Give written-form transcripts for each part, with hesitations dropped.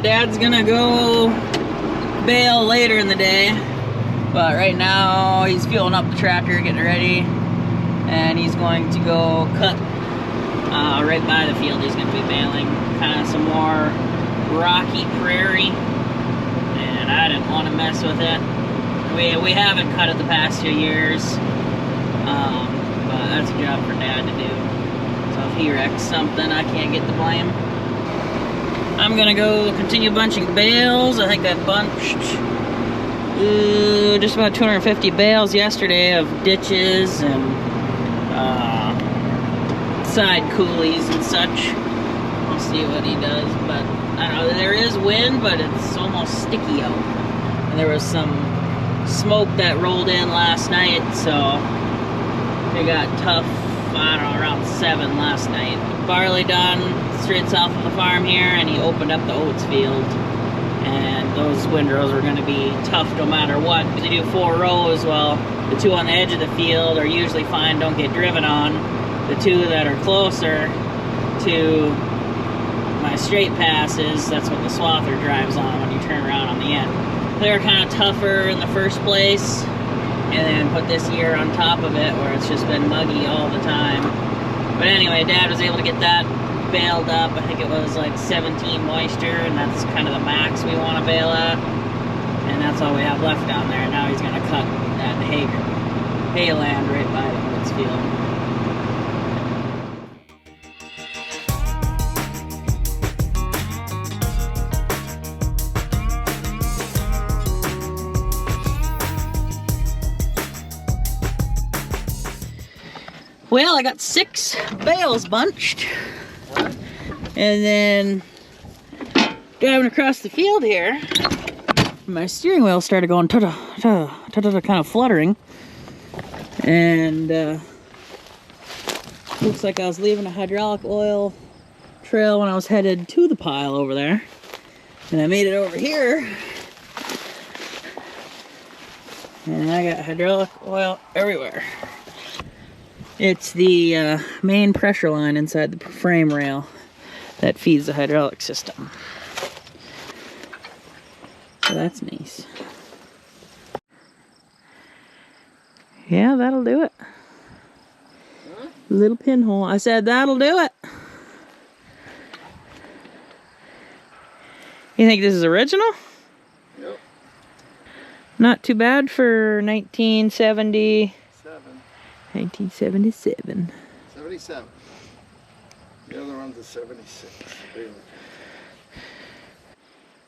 Dad's gonna go bale later in the day, but right now he's fueling up the tractor, getting it ready, and he's going to go cut right by the field. He's gonna be baling kind of some more rocky prairie, and I didn't want to mess with it. We haven't cut it the past 2 years, but that's a job for Dad to do. So if he wrecks something, I can't get the blame. I'm gonna go continue bunching bales. I think I bunched just about 250 bales yesterday of ditches and side coulees and such. We'll see what he does, but I don't know, there is wind, but it's almost sticky out. And there was some smoke that rolled in last night, so it got tough, I don't know, around 7 last night. Barley done straight south of the farm here, and he opened up the oats field, and those windrows are going to be tough no matter what. They do 4 rows. Well, the 2 on the edge of the field are usually fine, don't get driven on. The 2 that are closer to my straight passes, that's what the swather drives on when you turn around on the end. They're kind of tougher in the first place, and then put this year on top of it where it's just been muggy all the time. But anyway, Dad was able to get that baled up. I think it was like 17 moisture, and that's kind of the max we want to bale at. And that's all we have left down there. Now he's going to cut that hay land right by the oats field. Well, I got 6 bales bunched, and then driving across the field here, my steering wheel started going kind of fluttering, and looks like I was leaving a hydraulic oil trail when I was headed to the pile over there, and I made it over here, and I got hydraulic oil everywhere. It's the main pressure line inside the frame rail that feeds the hydraulic system. So that's nice. Yeah, that'll do it. Huh? Little pinhole. I said that'll do it. You think this is original? Yep. Not too bad for 1970. 1977. 77. The other one's a 76.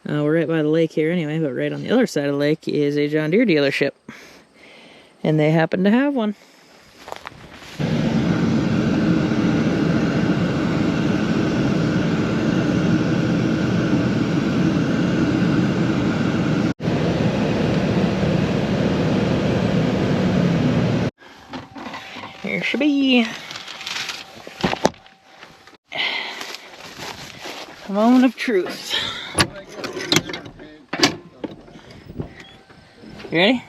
We're right by the lake here anyway, but right on the other side of the lake is a John Deere dealership. And they happen to have one. Here should be a moment of truth. You ready?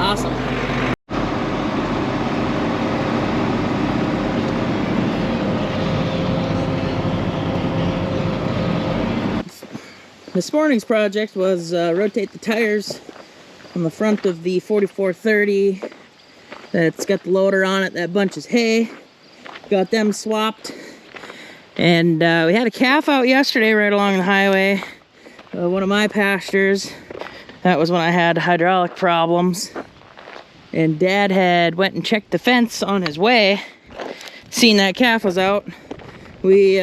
Awesome. This morning's project was rotate the tires on the front of the 4430 that's got the loader on it that bunches hay. Got them swapped. And we had a calf out yesterday right along the highway. One of my pastures. That was when I had hydraulic problems. And Dad had went and checked the fence on his way. Seen that calf was out. We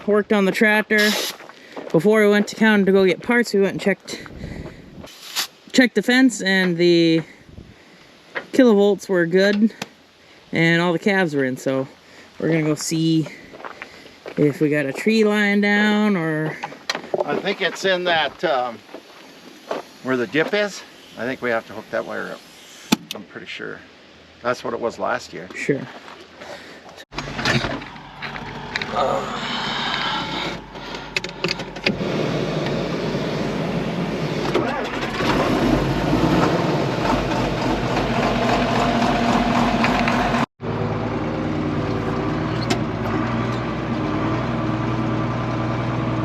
worked on the tractor. Before we went to town to go get parts, we went and checked the fence, and the kilovolts were good, and all the calves were in. So we're gonna go see if we got a tree lying down, or I think it's in that where the dip is. I think we have to hook that wire up. I'm pretty sure. That's what it was last year. Sure.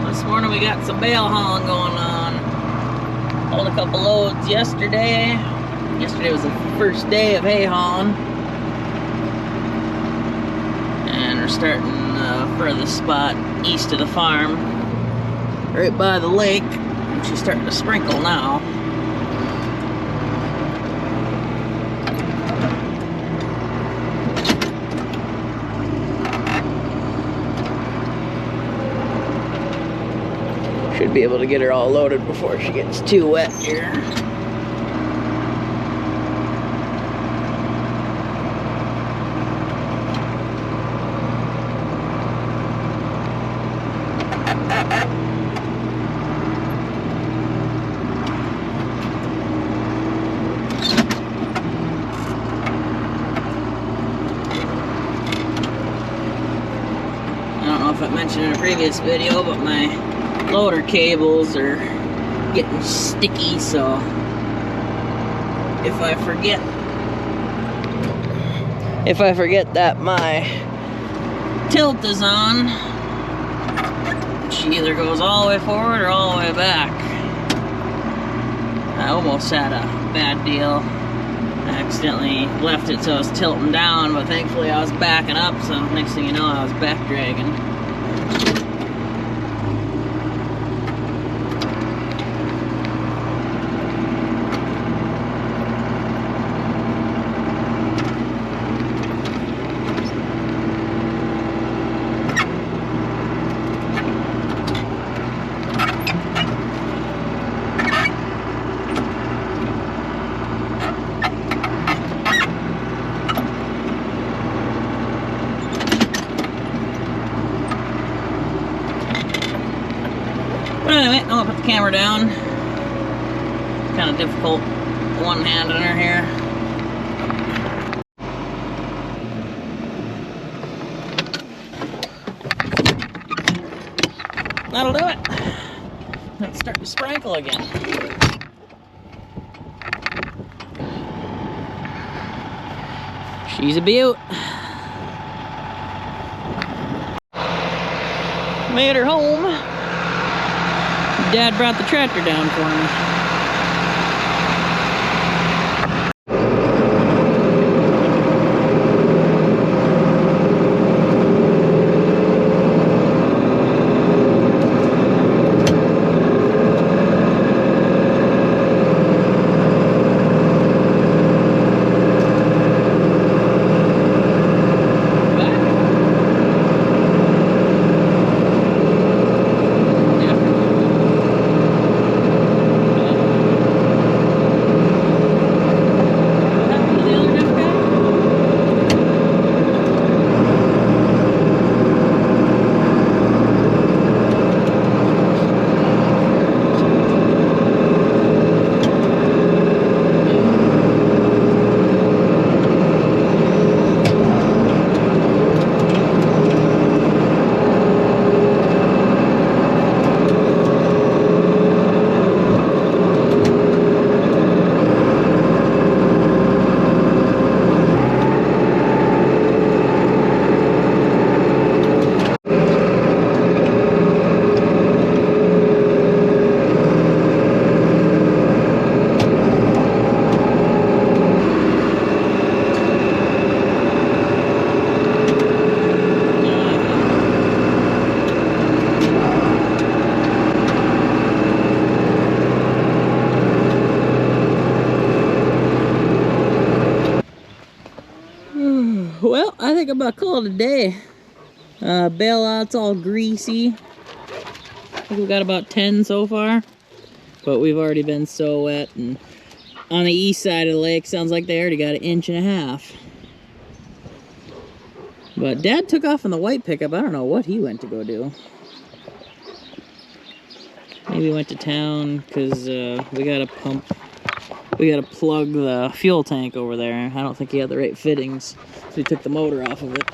This morning we got some bale hauling going on. Hauled a couple loads yesterday. Yesterday was the first day of hay hauling. And we're starting the furthest spot east of the farm, right by the lake, which is starting to sprinkle now. Should be able to get her all loaded before she gets too wet here. I don't know if I mentioned in a previous video, but my loader cables are getting sticky, so if I forget that my tilt is on, she either goes all the way forward or all the way back. I almost had a bad deal. I accidentally left it so I was tilting down, but thankfully I was backing up, so next thing you know I was back dragging. But anyway, I'm gonna put the camera down. Kind of difficult one-handed her here. That'll do it. Let's start to sprinkle again. She's a beaut. Made her home. Dad brought the tractor down for me. Well, I think I'm about to call it a day. Bailout's all greasy. I think we got about 10 so far. But we've already been so wet. And on the east side of the lake, sounds like they already got 1.5 inches. But Dad took off in the white pickup. I don't know what he went to go do. Maybe he went to town because we got to pump We gotta plug the fuel tank over there. I don't think he had the right fittings, so he took the motor off of it.